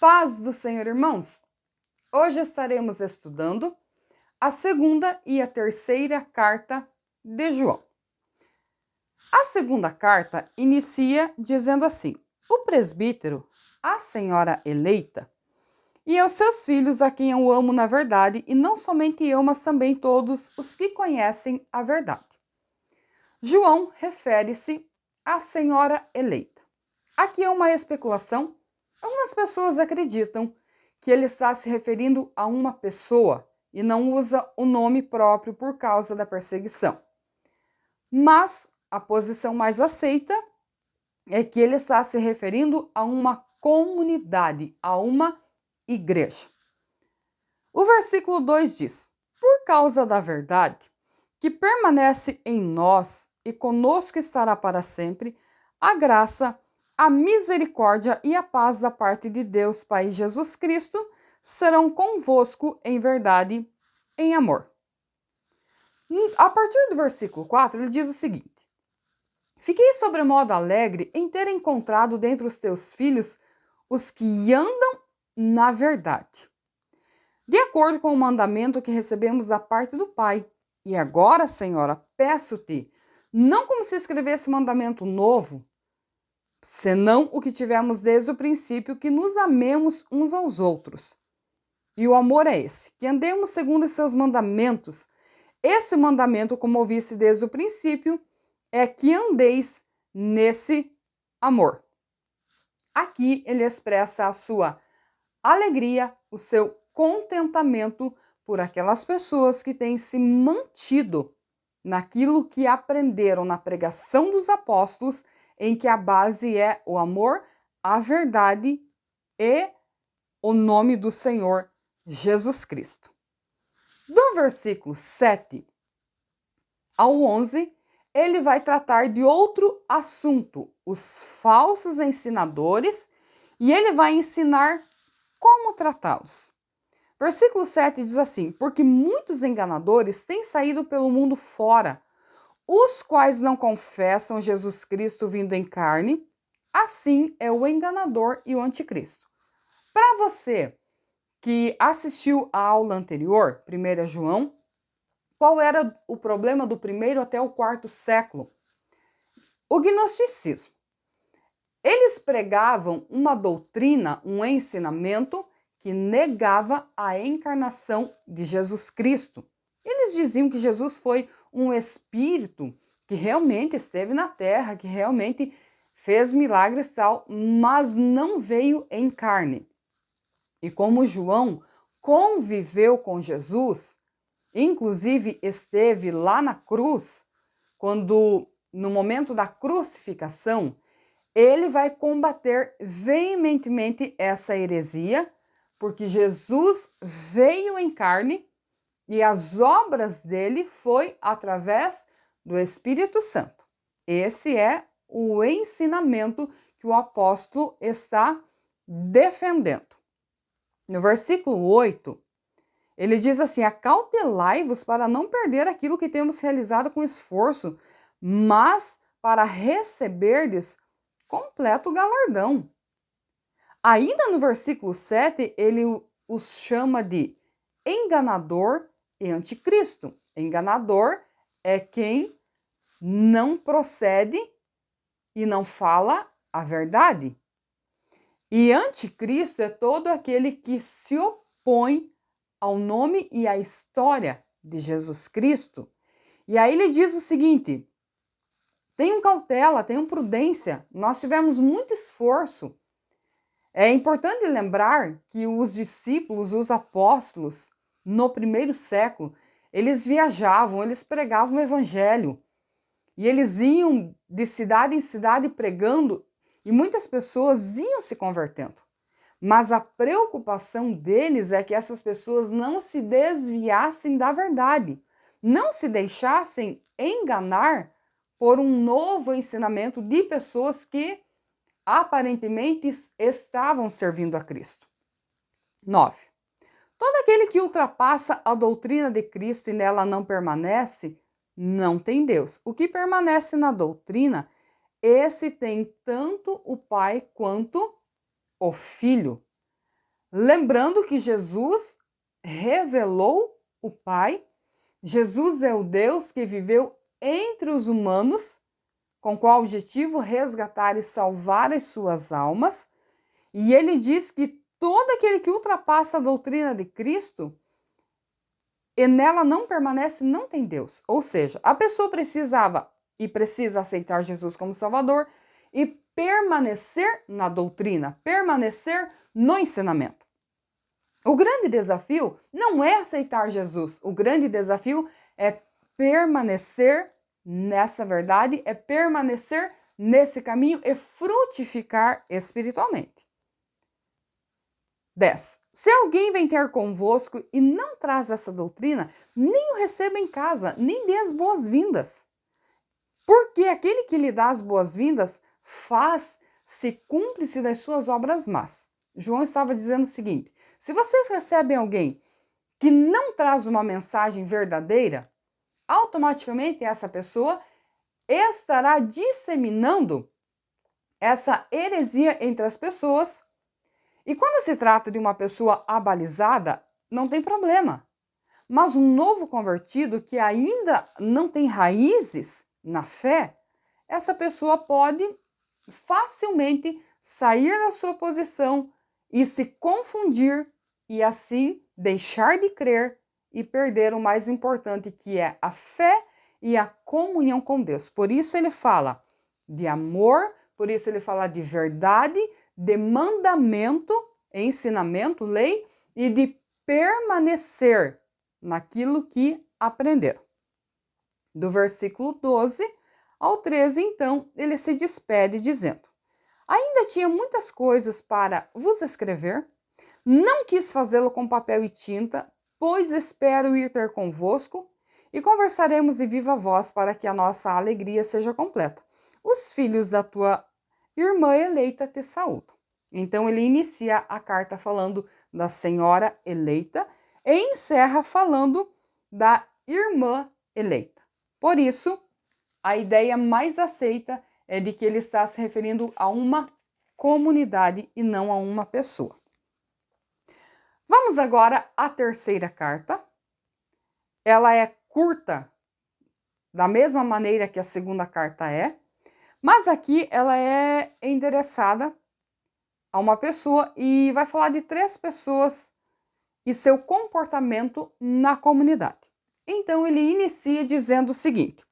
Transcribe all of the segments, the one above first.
Paz do Senhor, irmãos! Hoje estaremos estudando a segunda e a terceira carta de João. A segunda carta inicia dizendo assim: o presbítero, a senhora eleita, e aos seus filhos a quem eu amo na verdade, e não somente eu, mas também todos os que conhecem a verdade. João refere-se à senhora eleita. Aqui é uma especulação. Algumas pessoas acreditam que ele está se referindo a uma pessoa e não usa o nome próprio por causa da perseguição. Mas a posição mais aceita é que ele está se referindo a uma comunidade, a uma igreja. O versículo 2 diz: por causa da verdade, que permanece em nós e conosco estará para sempre, a graça, a misericórdia e a paz da parte de Deus Pai Jesus Cristo serão convosco em verdade, em amor. A partir do versículo 4, ele diz o seguinte: fiquei sobremodo alegre em ter encontrado dentre os teus filhos os que andam na verdade, de acordo com o mandamento que recebemos da parte do Pai. E agora, Senhora, peço-te, não como se escrevesse mandamento novo, senão o que tivemos desde o princípio, que nos amemos uns aos outros. E o amor é esse, que andemos segundo os seus mandamentos. Esse mandamento, como ouvisse desde o princípio, é que andeis nesse amor. Aqui ele expressa a sua alegria, o seu contentamento por aquelas pessoas que têm se mantido naquilo que aprenderam na pregação dos apóstolos, em que a base é o amor, a verdade e o nome do Senhor Jesus Cristo. Do versículo 7 ao 11, ele vai tratar de outro assunto, os falsos ensinadores, e ele vai ensinar como tratá-los. Versículo 7 diz assim: porque muitos enganadores têm saído pelo mundo fora, os quais não confessam Jesus Cristo vindo em carne, assim é o enganador e o anticristo. Para você que assistiu à aula anterior, 1 João, qual era o problema do primeiro até o quarto século? O gnosticismo. Eles pregavam uma doutrina, um ensinamento que negava a encarnação de Jesus Cristo. Eles diziam que Jesus foi um espírito que realmente esteve na terra, que realmente fez milagres e tal, mas não veio em carne. E como João conviveu com Jesus, inclusive esteve lá na cruz, quando no momento da crucificação, ele vai combater veementemente essa heresia, porque Jesus veio em carne e as obras dele foi através do Espírito Santo. Esse é o ensinamento que o apóstolo está defendendo. No versículo 8, ele diz assim: acautelai-vos para não perder aquilo que temos realizado com esforço, mas para receberdes completo galardão. Ainda no versículo 7, ele os chama de enganador e anticristo. Enganador é quem não procede e não fala a verdade. E anticristo é todo aquele que se opõe ao nome e à história de Jesus Cristo. E aí ele diz o seguinte: tenham cautela, tenham prudência, nós tivemos muito esforço. É importante lembrar que os discípulos, os apóstolos, no primeiro século, eles viajavam, eles pregavam o evangelho. E eles iam de cidade em cidade pregando e muitas pessoas iam se convertendo. Mas a preocupação deles é que essas pessoas não se desviassem da verdade, não se deixassem enganar por um novo ensinamento de pessoas que aparentemente estavam servindo a Cristo. 9. Todo aquele que ultrapassa a doutrina de Cristo e nela não permanece, não tem Deus. O que permanece na doutrina, esse tem tanto o Pai quanto o Filho. Lembrando que Jesus revelou o Pai, Jesus é o Deus que viveu entre os humanos, com qual objetivo resgatar e salvar as suas almas, e ele diz que todo aquele que ultrapassa a doutrina de Cristo e nela não permanece, não tem Deus. Ou seja, a pessoa precisava e precisa aceitar Jesus como Salvador e permanecer na doutrina, permanecer no ensinamento. O grande desafio não é aceitar Jesus, o grande desafio é permanecer nessa verdade, é permanecer nesse caminho e frutificar espiritualmente. 10. Se alguém vem ter convosco e não traz essa doutrina, nem o receba em casa, nem dê as boas-vindas. Porque aquele que lhe dá as boas-vindas faz-se cúmplice das suas obras más. João estava dizendo o seguinte: se vocês recebem alguém que não traz uma mensagem verdadeira, automaticamente essa pessoa estará disseminando essa heresia entre as pessoas. E quando se trata de uma pessoa abalizada, não tem problema. Mas um novo convertido que ainda não tem raízes na fé, essa pessoa pode facilmente sair da sua posição e se confundir e assim deixar de crer e perder o mais importante, que é a fé e a comunhão com Deus. Por isso ele fala de amor, por isso ele fala de verdade, de mandamento, ensinamento, lei e de permanecer naquilo que aprenderam. Do versículo 12 ao 13, então, ele se despede dizendo: ainda tinha muitas coisas para vos escrever, não quis fazê-lo com papel e tinta, pois espero ir ter convosco e conversaremos de viva voz para que a nossa alegria seja completa. Os filhos da tua irmã eleita te saúdam. Então ele inicia a carta falando da senhora eleita e encerra falando da irmã eleita. Por isso, a ideia mais aceita é de que ele está se referindo a uma comunidade e não a uma pessoa. Vamos agora à terceira carta. Ela é curta, da mesma maneira que a segunda carta é, mas aqui ela é endereçada a uma pessoa e vai falar de 3 pessoas e seu comportamento na comunidade. Então ele inicia dizendo o seguinte: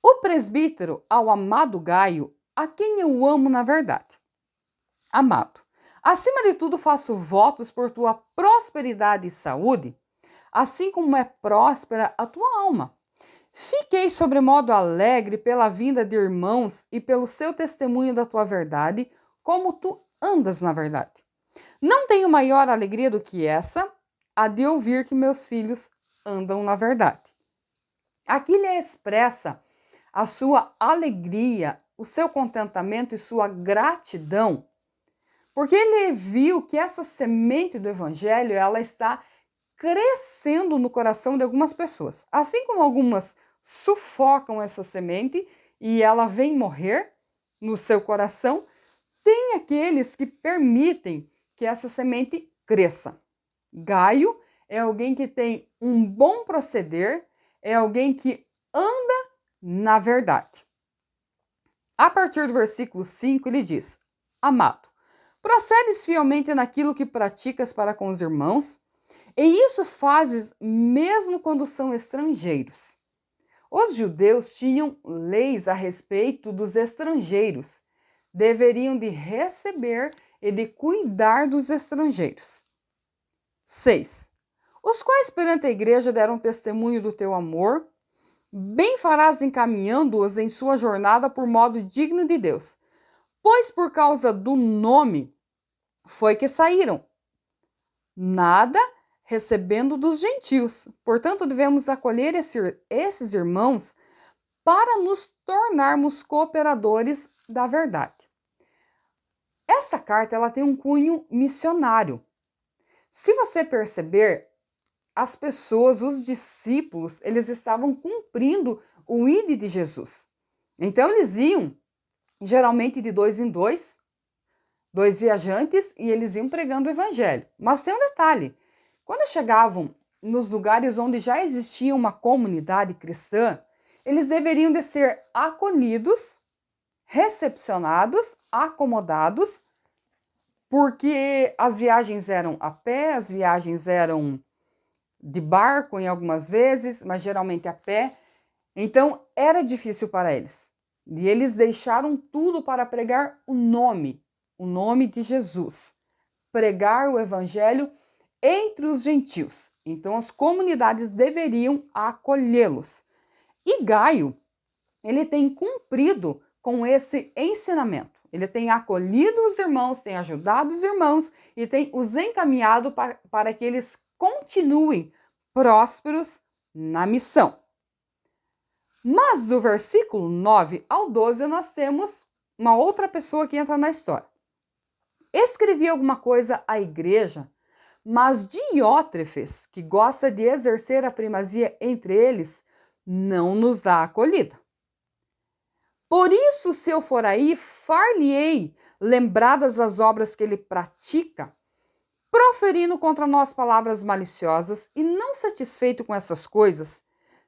o presbítero ao amado Gaio, a quem eu amo na verdade. Amado, acima de tudo faço votos por tua prosperidade e saúde, assim como é próspera a tua alma. Fiquei sobremodo alegre pela vinda de irmãos e pelo seu testemunho da tua verdade, como tu andas na verdade. Não tenho maior alegria do que essa, a de ouvir que meus filhos andam na verdade. Aqui ele expressa a sua alegria, o seu contentamento e sua gratidão, porque ele viu que essa semente do evangelho, ela está crescendo no coração de algumas pessoas. Assim como algumas sufocam essa semente e ela vem morrer no seu coração, tem aqueles que permitem que essa semente cresça. Gaio é alguém que tem um bom proceder, é alguém que anda na verdade. A partir do versículo 5, ele diz: amado, procedes fielmente naquilo que praticas para com os irmãos, e isso fazes mesmo quando são estrangeiros. Os judeus tinham leis a respeito dos estrangeiros. Deveriam de receber e de cuidar dos estrangeiros. 6. Os quais perante a igreja deram testemunho do teu amor, bem farás encaminhando-os em sua jornada por modo digno de Deus, pois por causa do nome foi que saíram, nada recebendo dos gentios. Portanto, devemos acolher esses irmãos para nos tornarmos cooperadores da verdade. Essa carta ela tem um cunho missionário. Se você perceber, as pessoas, os discípulos, eles estavam cumprindo o ide de Jesus. Então eles iam geralmente de 2 em 2, 2 viajantes e eles iam pregando o evangelho. Mas tem um detalhe: quando chegavam nos lugares onde já existia uma comunidade cristã, eles deveriam de ser acolhidos, recepcionados, acomodados, porque as viagens eram a pé, as viagens eram de barco em algumas vezes, mas geralmente a pé. Então era difícil para eles. E eles deixaram tudo para pregar o nome de Jesus, pregar o evangelho entre os gentios. Então as comunidades deveriam acolhê-los. E Gaio, ele tem cumprido com esse ensinamento. Ele tem acolhido os irmãos, tem ajudado os irmãos e tem os encaminhado para que eles continuem prósperos na missão. Mas do versículo 9 ao 12 nós temos uma outra pessoa que entra na história. Escrevi alguma coisa à igreja, mas Diótrefes, que gosta de exercer a primazia entre eles, não nos dá acolhida. Por isso, se eu for aí, far-lhe-ei, lembradas as obras que ele pratica, proferindo contra nós palavras maliciosas, e não satisfeito com essas coisas,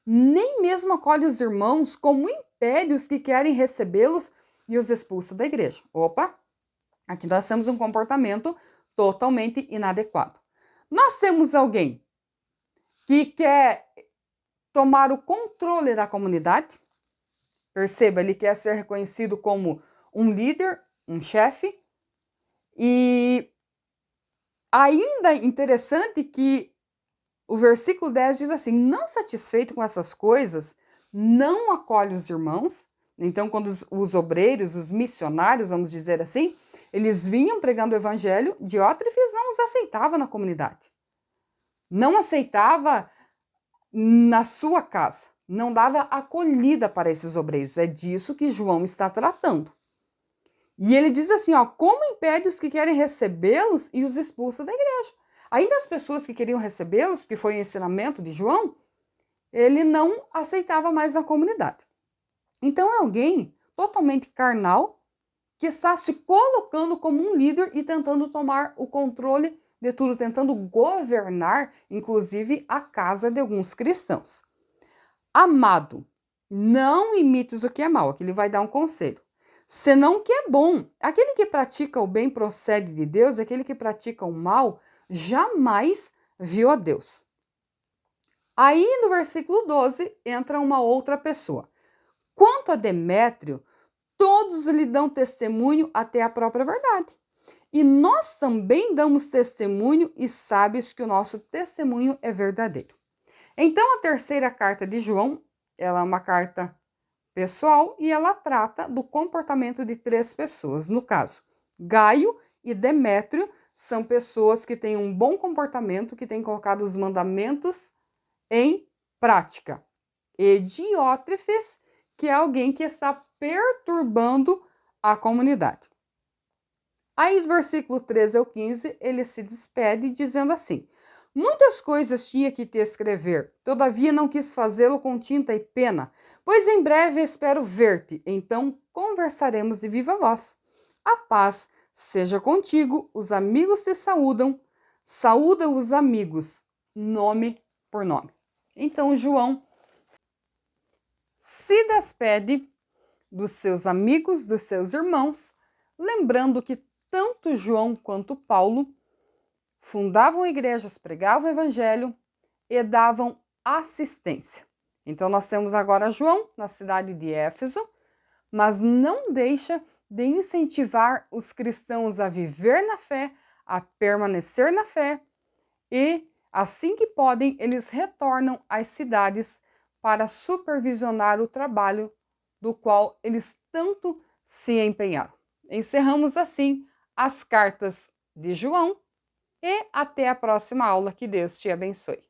nem mesmo acolhe os irmãos como impérios que querem recebê-los e os expulsa da igreja. Opa! Aqui nós temos um comportamento totalmente inadequado. Nós temos alguém que quer tomar o controle da comunidade. Perceba, ele quer ser reconhecido como um líder, um chefe. E ainda interessante que o versículo 10 diz assim: não satisfeito com essas coisas, não acolhe os irmãos. Então, quando os obreiros, os missionários, vamos dizer assim, eles vinham pregando o evangelho, Diótrefes não os aceitava na comunidade. Não aceitava na sua casa. Não dava acolhida para esses obreiros. É disso que João está tratando. E ele diz assim, ó, como impede os que querem recebê-los e os expulsa da igreja. Ainda as pessoas que queriam recebê-los, que foi o ensinamento de João, ele não aceitava mais na comunidade. Então é alguém totalmente carnal, que está se colocando como um líder e tentando tomar o controle de tudo, tentando governar, inclusive, a casa de alguns cristãos. Amado, não imites o que é mal. Aqui ele vai dar um conselho. Senão o que é bom. Aquele que pratica o bem procede de Deus, aquele que pratica o mal jamais viu a Deus. Aí no versículo 12 entra uma outra pessoa. Quanto a Demétrio, todos lhe dão testemunho até a própria verdade. E nós também damos testemunho e sabes que o nosso testemunho é verdadeiro. Então a terceira carta de João, ela é uma carta pessoal e ela trata do comportamento de 3 pessoas. No caso, Gaio e Demétrio são pessoas que têm um bom comportamento, que têm colocado os mandamentos em prática. E Diótrefes, que é alguém que está perturbando a comunidade. Aí, do versículo 13 ao 15, ele se despede dizendo assim: muitas coisas tinha que te escrever, todavia não quis fazê-lo com tinta e pena, pois em breve espero ver-te, então conversaremos de viva voz. A paz seja contigo, os amigos te saúdam, saúda os amigos, nome por nome. Então João se despede dos seus amigos, dos seus irmãos, lembrando que tanto João quanto Paulo fundavam igrejas, pregavam o evangelho e davam assistência. Então nós temos agora João na cidade de Éfeso, mas não deixa de incentivar os cristãos a viver na fé, a permanecer na fé, e assim que podem, eles retornam às cidades para supervisionar o trabalho do qual eles tanto se empenharam. Encerramos assim as cartas de João e até a próxima aula. Que Deus te abençoe.